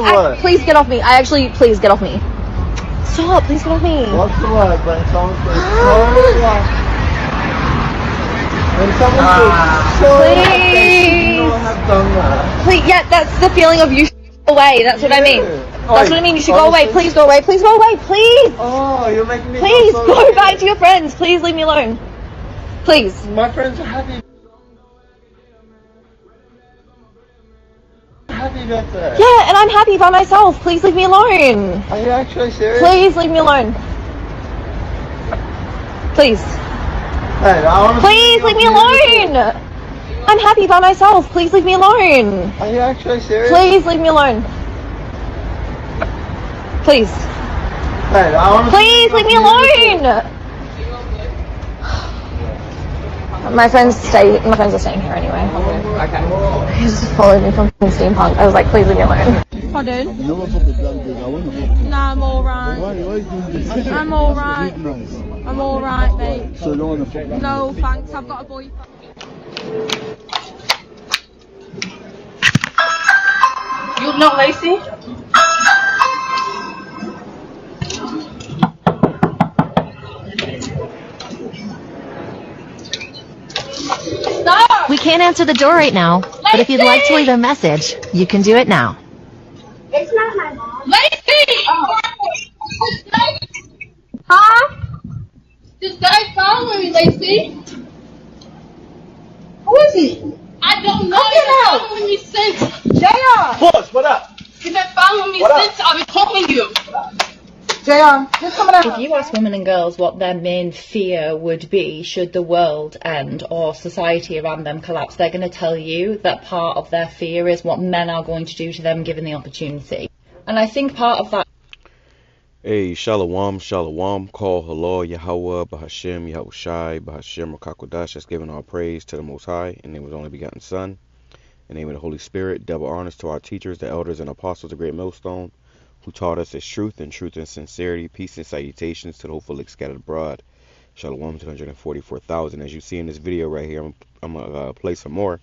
What? Please get off me. Please get off me. Stop, please get off me. What's the word when someone says sorry? When someone says sorry, please. you have done that. Please, yeah, that's the feeling of you away. That's what I mean. That's what I mean. You should go away. Please go away. Please go away. Please. Oh, you're making me. Please go back to your friends. Please leave me alone. Please. My friends are happy. Happy birthday. Yeah, and I'm happy by myself. Please leave me alone. Are you actually serious? Please leave me alone. Please. Hey, please leave me alone. I'm happy by myself. Please leave me alone. Are you actually serious? Please leave me alone. Please. Hey, please leave me alone. My friends are staying here anyway. Okay. He just followed me from steampunk. I was like, please leave me alone. Pardon? Nah, I'm alright. I'm alright. I'm alright, mate. So you don't want to fuck? No, thanks. I've got a boyfriend. You not Lacey? We can't answer the door right now, but if you'd like to leave a message, you can do it now. It's not my mom. Lacey! Oh. Huh? This guy's following me, Lacey. Who is he? I don't know. He's been following me since. JR! Boss, what up? He's been following me since I've been calling you. JR, just coming out. If you ask women and girls what their main fear would be should the world end or society around them collapse, they're going to tell you that part of their fear is what men are going to do to them given the opportunity. And I think part of that... Hey, Shalom, Shalom, call HALAL, YAHAWAH, BAHASHAM, YAHWASHI, BAHASHAM, or QADASH. That's giving all praise to the Most High, in the name of His only begotten Son, in the name of the Holy Spirit. Double honors to our teachers, the elders and apostles of Great Millstone, who taught us His truth and sincerity. Peace and salutations to the hopefully scattered abroad. Shalom to 144,000. As you see in this video right here, I'm going to play some more.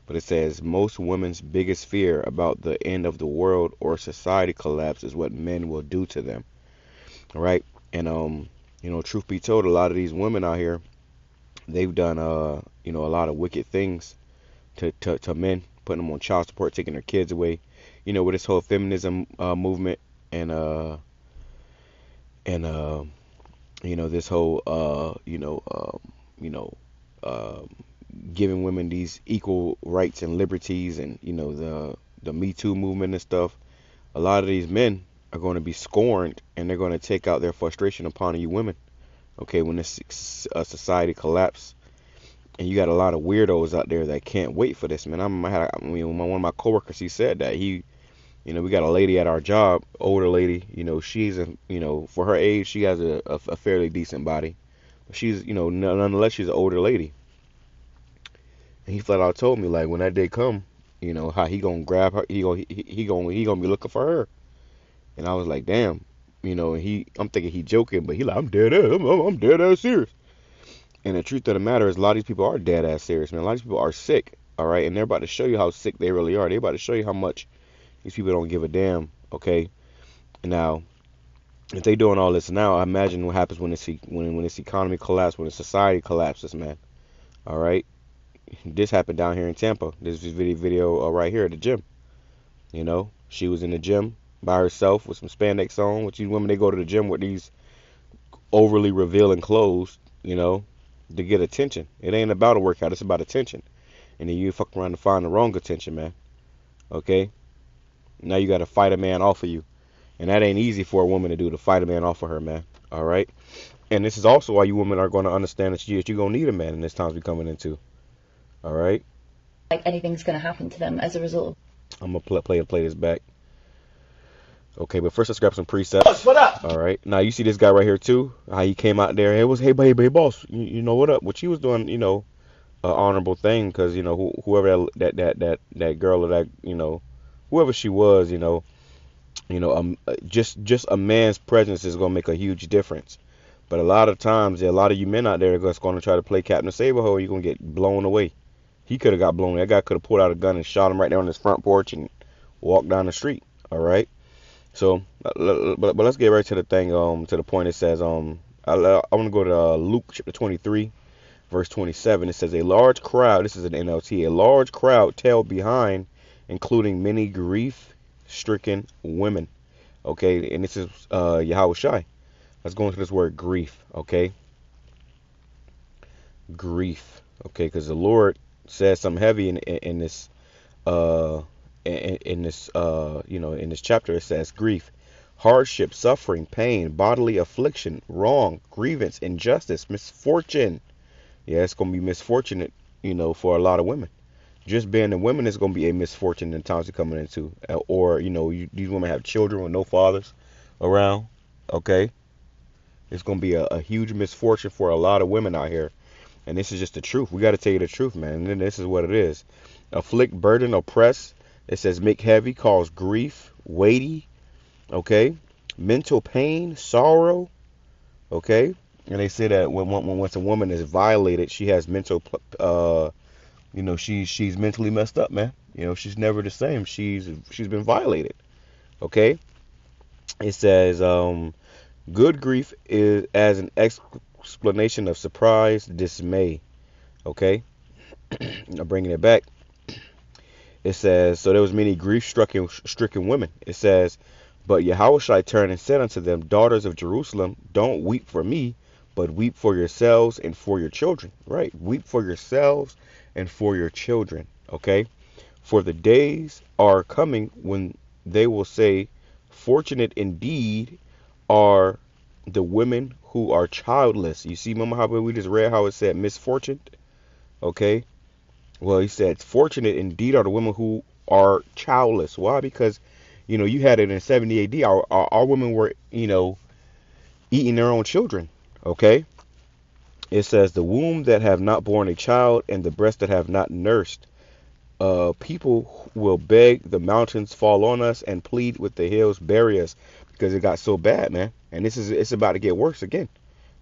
But it says, most women's biggest fear about the end of the world or society collapse is what men will do to them. All right. And, you know, truth be told, a lot of these women out here, they've done, you know, a lot of wicked things to men, putting them on child support, taking their kids away. You know, with this whole feminism movement and you know, this whole giving women these equal rights and liberties, and you know, the Me Too movement and stuff. A lot of these men are going to be scorned, and they're going to take out their frustration upon you women. Okay, when this society collapse, and you got a lot of weirdos out there that can't wait for this, man. One of my coworkers, he said that you know, we got a lady at our job, older lady, you know, she's you know, for her age, she has a fairly decent body. But she's, you know, nonetheless, she's an older lady. And he flat out told me, like, when that day come, you know, how he gonna grab her, he gonna be looking for her. And I was like, damn, you know, and I'm thinking he joking, but he like, I'm dead ass, I'm dead ass serious. And the truth of the matter is, a lot of these people are dead ass serious, man. A lot of these people are sick, all right, and they're about to show you how sick they really are. They're about to show you how much these people don't give a damn, okay? Now, if they doing all this now, I imagine what happens when this economy collapses, when the society collapses, man. All right? This happened down here in Tampa. This is video right here at the gym. You know, she was in the gym by herself with some spandex on. Which these women, they go to the gym with these overly revealing clothes, you know, to get attention. It ain't about a workout, it's about attention. And then you fuck around to find the wrong attention, man. Okay? Now you got to fight a man off of you. And that ain't easy for a woman to do, to fight a man off of her, man. All right? And this is also why you women are going to understand that you're going to need a man in this times we're coming into. All right? Like anything's going to happen to them as a result. I'm going to play this back. Okay, but first let's grab some presets. What up? All right. Now you see this guy right here too. How he came out there. It was, hey, baby, boss. You know what up? What she was doing, you know, an honorable thing. Because, you know, whoever that girl or that, you know, whoever she was, you know, just a man's presence is gonna make a huge difference. But a lot of times, there are a lot of you men out there that's gonna try to play Captain Saberho, you're gonna get blown away. He could have got blown. That guy could have pulled out a gun and shot him right there on his front porch and walked down the street. All right. So, but let's get right to the thing. To the point. It says, I want to go to Luke chapter 23, verse 27. It says, a large crowd. This is an NLT. A large crowd tailed behind, including many grief-stricken women. Okay, and this is Yahawashi. Let's go into this word grief. Okay, grief. Okay, because the Lord says something heavy in this in this in this chapter. It says grief, hardship, suffering, pain, bodily affliction, wrong, grievance, injustice, misfortune. Yeah, it's gonna be misfortunate, for a lot of women. Just being a woman is gonna be a misfortune in times you're coming into, or these women have children with no fathers around. Okay, it's gonna be a huge misfortune for a lot of women out here. And this is just the truth. We got to tell you the truth, man. And then this is what it is. Afflict, burden, oppress. It says make heavy, cause grief, weighty. Okay. Mental pain, sorrow. Okay. And they say that once a woman is violated, she has mental, she's mentally messed up, man. She's never the same. She's been violated. Okay. It says, good grief is as an explanation of surprise, dismay. Okay, now bringing it back. It says, so there was many grief-stricken women. It says, but Yahawashi turned and said unto them, daughters of Jerusalem, don't weep for me, but weep for yourselves and for your children. Right, weep for yourselves and for your children. Okay, for the days are coming when they will say, fortunate indeed are the women who are childless. You see, remember how we just read how it said misfortune? Okay. Well, he said, fortunate indeed are the women who are childless. Why? Because, you had it in 70 AD. Our women were, eating their own children. Okay. It says, the womb that have not borne a child and the breast that have not nursed. People will beg the mountains fall on us and plead with the hills bury us, because it got so bad, man. And it's about to get worse again.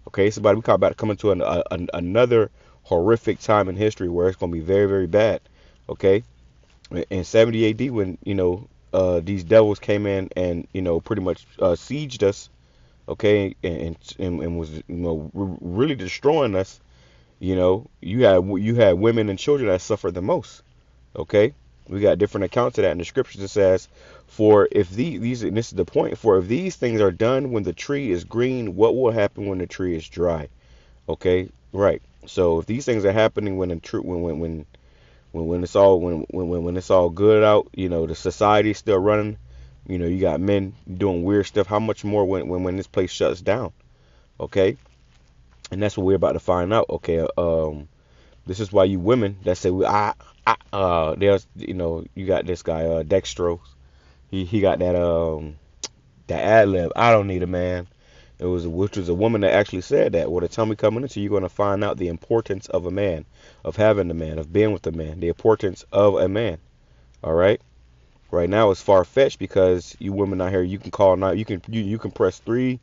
Okay, we about to come into another horrific time in history where it's going to be very, very bad. Okay, in 70 AD when these devils came in and pretty much sieged us. Okay, and was really destroying us. You had women and children that suffered the most. Okay, we got different accounts of that in the scriptures. It says, for if these and this is the point, for if these things are done when the tree is green, what will happen when the tree is dry? Okay, right. So if these things are happening when it's all good out, the society's still running, you got men doing weird stuff. How much more when this place shuts down? Okay, and that's what we're about to find out. Okay, this is why you women that say there's you got this guy Dextros. He got that ad lib. I don't need a man. Which was a woman that actually said that. Well, the time we coming into, you're gonna find out the importance of a man, of having a man, of being with a man, the importance of a man. All right. Right now it's far fetched because you women out here, you can call now. You can press 3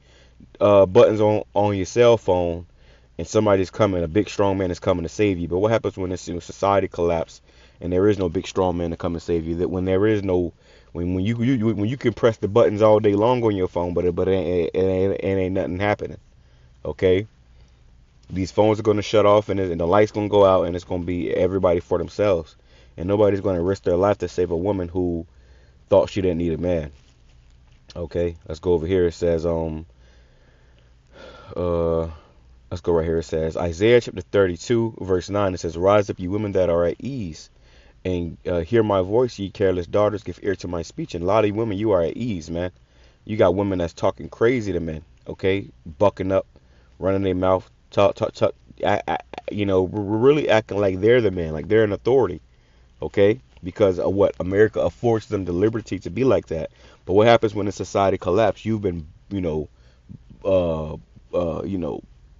buttons on your cell phone, and somebody's coming. A big strong man is coming to save you. But what happens when this society collapses and there is no big strong man to come and save you? That when there is no when you can press the buttons all day long on your phone, but it ain't nothing happening. Okay, these phones are going to shut off and the lights going to go out, and it's going to be everybody for themselves, and nobody's going to risk their life to save a woman who thought she didn't need a man. Okay, let's go over here. It says let's go right here. It says Isaiah chapter 32 verse 9. It says, rise up, you women that are at ease, and hear my voice, ye careless daughters, give ear to my speech. And a lot of you women, you are at ease, man. You got women that's talking crazy to men, okay, bucking up, running their mouth, talk, really acting like they're the man, like they're an authority, okay, because of what America affords them the liberty to be like that. But what happens when the society collapses? You've been,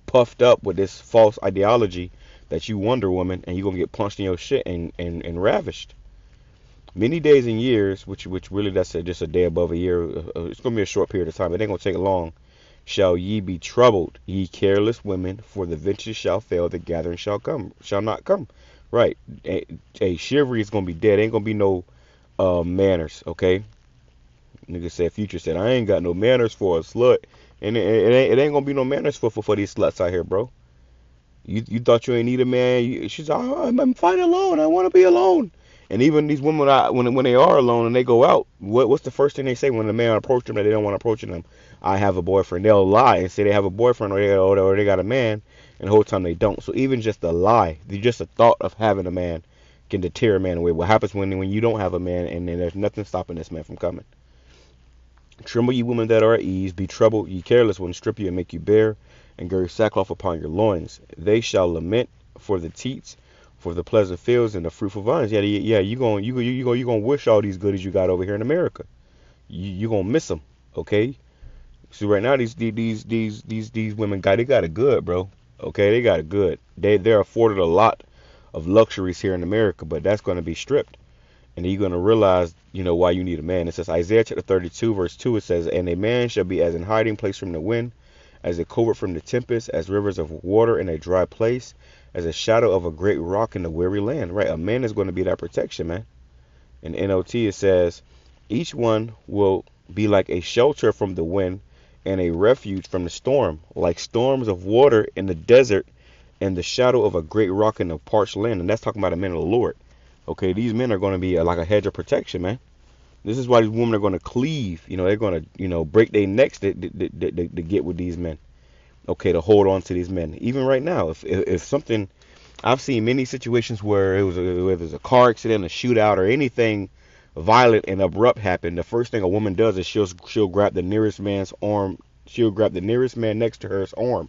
puffed up with this false ideology that you Wonder Woman, and you're gonna get punched in your shit and ravished. Many days and years, which really that's just a day above a year. It's gonna be a short period of time. It ain't gonna take long. Shall ye be troubled, ye careless women? For the venture shall fail, the gathering shall not come. Right? A chivalry is gonna be dead. Ain't gonna be no manners. Okay. Nigga said, Future said, I ain't got no manners for a slut. And it ain't gonna be no manners for these sluts out here, bro. You thought you ain't need a man. She's like, oh, I'm fine alone. I want to be alone. And even these women, when they are alone and they go out, what's the first thing they say when the man approaches them that they don't want to approach them? I have a boyfriend. They'll lie and say they have a boyfriend or they got a man, and the whole time they don't. So even just a lie, just a thought of having a man can deter a man away. What happens when you don't have a man and then there's nothing stopping this man from coming? Tremble ye women that are at ease, be troubled, ye careless ones, strip you and make you bare, and gird sackcloth upon your loins. They shall lament for the teats, for the pleasant fields and the fruitful vines. Yeah, you gonna wish all these goodies you got over here in America. You gonna miss them, okay? See, right now these women they got it good, bro. Okay, they got it good. They're afforded a lot of luxuries here in America, but that's gonna be stripped. And you're going to realize, why you need a man. It says, Isaiah chapter 32, verse 2, it says, and a man shall be as an hiding place from the wind, as a covert from the tempest, as rivers of water in a dry place, as a shadow of a great rock in the weary land. Right? A man is going to be that protection, man. In NLT, it says, each one will be like a shelter from the wind and a refuge from the storm, like storms of water in the desert and the shadow of a great rock in the parched land. And that's talking about a man of the Lord. Okay, these men are going to be like a hedge of protection, man. This is why these women are going to cleave. They're going to, break their necks to get with these men. Okay, to hold on to these men. Even right now, if something, I've seen many situations where whether it's a car accident, a shootout, or anything violent and abrupt happen, the first thing a woman does is she'll grab the nearest man's arm. She'll grab the nearest man next to her arm.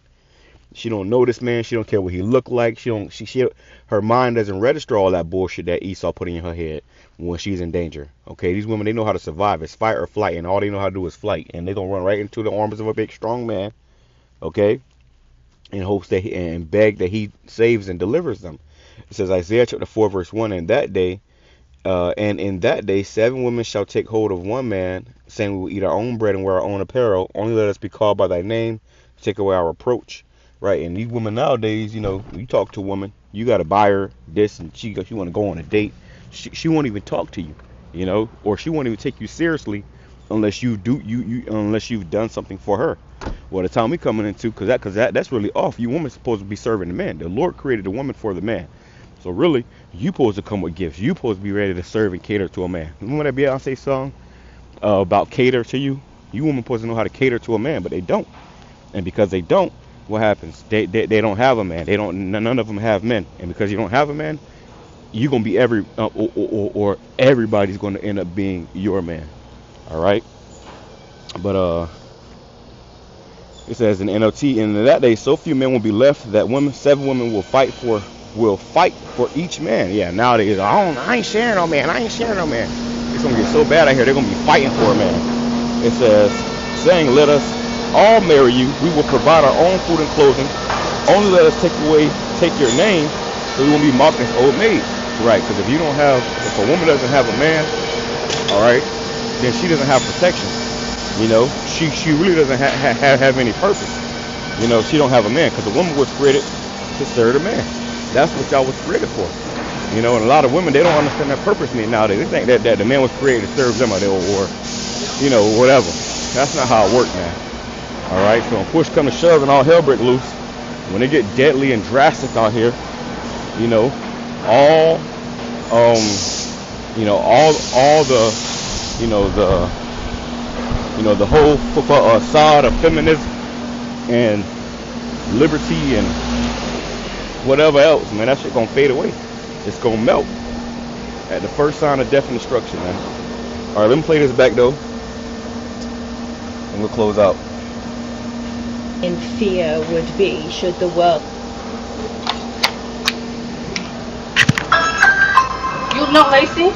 She don't know this man. She don't care what he look like. Her mind doesn't register all that bullshit that Esau put in her head when she's in danger. Okay, these women, they know how to survive. It's fight or flight, and all they know how to do is flight. And they're gonna run right into the arms of a big strong man, okay, in hopes that and beg that he saves and delivers them. It says Isaiah chapter 4 verse 1, and in that day 7 women shall take hold of one man, saying, we will eat our own bread and wear our own apparel. Only let us be called by thy name, take away our reproach. Right, and these women nowadays, you talk to a woman, you got to buy her this, and she want to go on a date. She won't even talk to you, or she won't even take you seriously unless unless you've done something for her. Well, the time we coming into, because that's really off. You women supposed to be serving the man. The Lord created the woman for the man, so really you supposed to come with gifts. You supposed to be ready to serve and cater to a man. Remember that Beyonce song about cater to you? You women supposed to know how to cater to a man, but they don't, and because they don't. What happens? They don't have a man. None of them have men, and because you don't have a man, you're gonna be or everybody's gonna end up being your man. All right. But it says in NLT, in that day, so few men will be left that 7 women will fight for each man. Yeah, nowadays I ain't sharing no man. It's gonna get so bad out here. They're gonna be fighting for a man. It says, saying, let us all marry you, we will provide our own food and clothing. Only let us take your name, so we won't be mocked as old maids. Right? Because if a woman doesn't have a man, all right, then she doesn't have protection. She really doesn't have any purpose. She don't have a man, because the woman was created to serve the man. That's what y'all was created for. And a lot of women, they don't understand that purpose nowadays. They think that the man was created to serve them or whatever. That's not how it works, man. All right, so when push come to shove and all hell break loose, when they get deadly and drastic out here, all the whole facade of feminism and liberty and whatever else, man, that shit gonna fade away. It's gonna melt at the first sign of death and destruction, man. All right, let me play this back though, and we'll close out. In fear would be should the world. You not Lacey?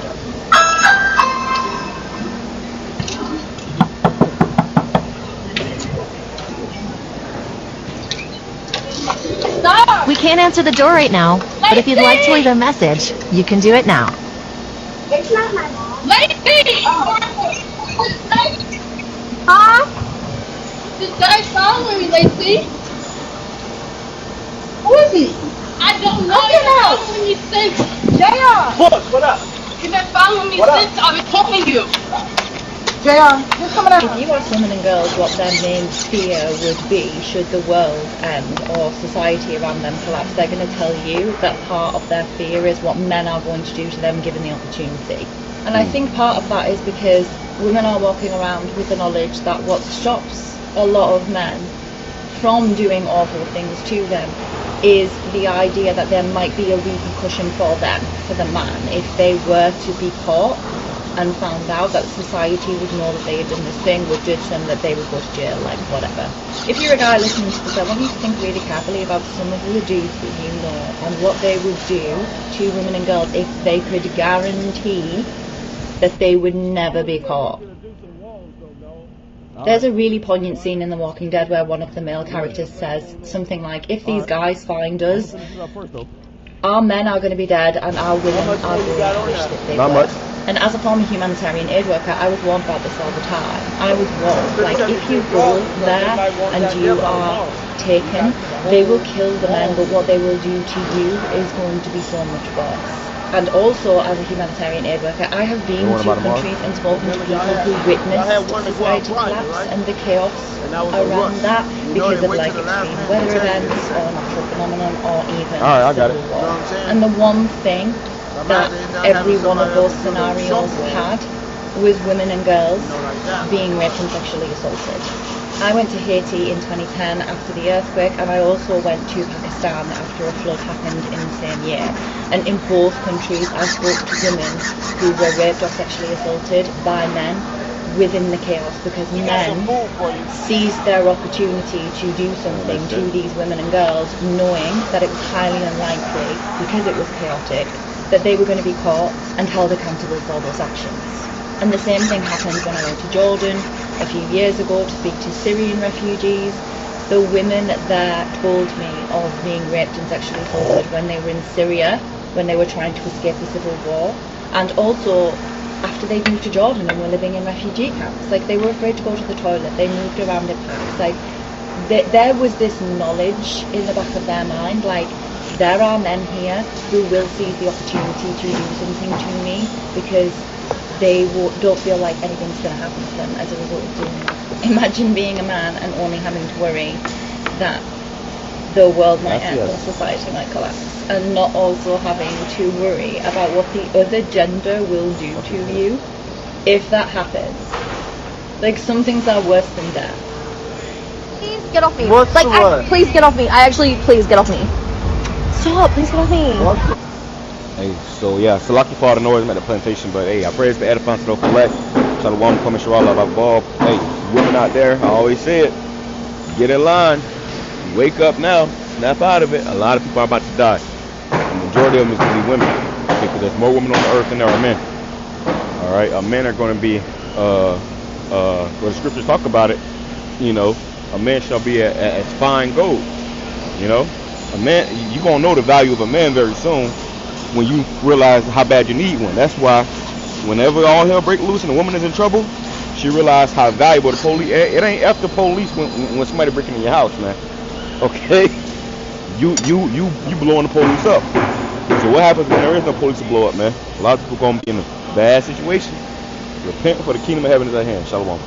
Stop! We can't answer the door right now, but if you'd like to leave a message, you can do it now. It's not my mom. Lacey! Huh? This guy's following me, Lacey. Who is he? I don't know. He's been following me since. JR! What up? He's been following me since I've been talking to you. JR, just coming out. If you ask women and girls what their main fear would be should the world end or society around them collapse, they're going to tell you that part of their fear is what men are going to do to them given the opportunity. And I think part of that is because women are walking around with the knowledge that what stops a lot of men from doing awful things to them is the idea that there might be a repercussion for them, for the man, if they were to be caught and found out that society would know that they had done this thing, would judge them, that they would go to jail, like whatever. If you're a guy listening to this, I want you to think really carefully about some of the dudes that you know and what they would do to women and girls if they could guarantee that they would never be caught. There's a really poignant scene in The Walking Dead where one of the male characters says something like, if these guys find us, our men are going to be dead and our women are going to wish that they were. And as a former humanitarian aid worker, I was warned about this all the time. I was warned, like, if you go there and you are taken, they will kill the men, but what they will do to you is going to be so much worse. And also, as a humanitarian aid worker, I have been to countries and spoken to people who witnessed society collapse and the chaos around that because of like extreme weather events or natural phenomenon or even civil war. And the one thing that every one of those scenarios had was women and girls being raped and sexually assaulted. I went to Haiti in 2010 after the earthquake, and I also went to Pakistan after a flood happened in the same year. And in both countries I spoke to women who were raped or sexually assaulted by men within the chaos, because men seized their opportunity to do something to these women and girls, knowing that it was highly unlikely, because it was chaotic, that they were going to be caught and held accountable for those actions. And the same thing happened when I went to Jordan a few years ago to speak to Syrian refugees. The women there told me of being raped and sexually assaulted when they were in Syria, when they were trying to escape the civil war, and also after they moved to Jordan and were living in refugee camps. Like, they were afraid to go to the toilet, they moved around in packs. Like, there was this knowledge in the back of their mind, like, there are men here who will seize the opportunity to do something to me because they don't feel like anything's going to happen to them as a result of doing it. Imagine being a man and only having to worry that the world might end or society might collapse, and not also having to worry about what the other gender will do to you if that happens. Like, some things are worse than death. Please get off me. What's like, the word? please get off me. Please get off me. Stop, please get off me. Hey, so yeah, Salaki for all the noise, I'm at the plantation, but hey, I pray it's for edifying to the collect. Shalom, come and show Allah about Bob. Hey, women out there, I always say it, get in line, wake up now, snap out of it. A lot of people are about to die. The majority of them is going to be women, because there's more women on the earth than there are men. Alright, men are going to be, where the scriptures talk about it, you know, a man shall be as fine gold, you know. A man, you're going to know the value of a man very soon when you realize how bad you need one. That's why whenever all hell break loose and a woman is in trouble, she realized how valuable the police. It ain't after police when somebody breaking in your house, man. Okay, you blowing the police up. So what happens when there is no police to blow up, man? A lot of people gonna be in a bad situation. Repent, for the kingdom of heaven is at hand. Shalom.